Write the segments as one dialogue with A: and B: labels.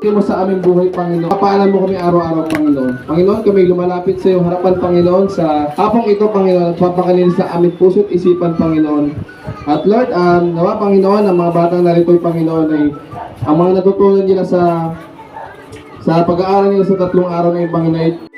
A: mo sa aming buhay, Panginoon. Kapaalan mo kami araw-araw, Panginoon. Panginoon, kami lumalapit sa iyong harapan, Panginoon, sa hapong ito, Panginoon, at papakalinis sa aming puso't isipan, Panginoon. At Lord, nawa, Panginoon, ang mga batang narito'y, Panginoon, ay ang mga natutunan nila sa pag-aaral nila sa 3 araw na yung Panginoon.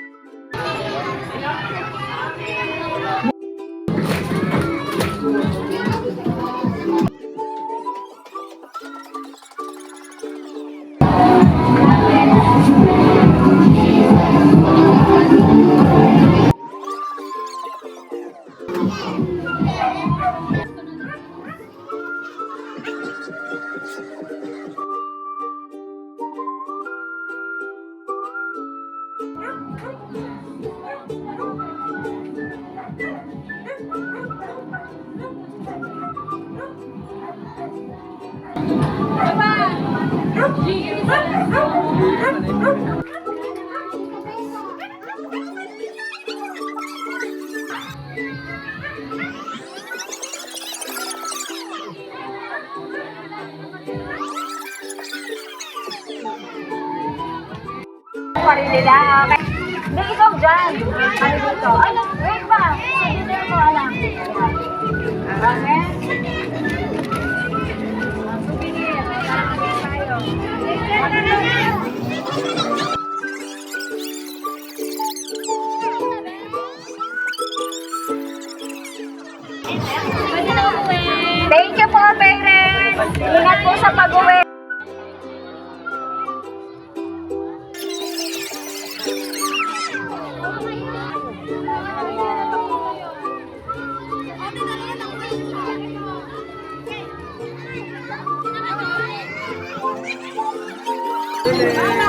B: Parilila, okay. Hindi, ikaw dyan. Ano dito? Ay, wait ba? Hindi mo alam. Okay? Souvenir. Tayo. Thank you po, parents. Ingat po sa pag-uwi.
A: Hello.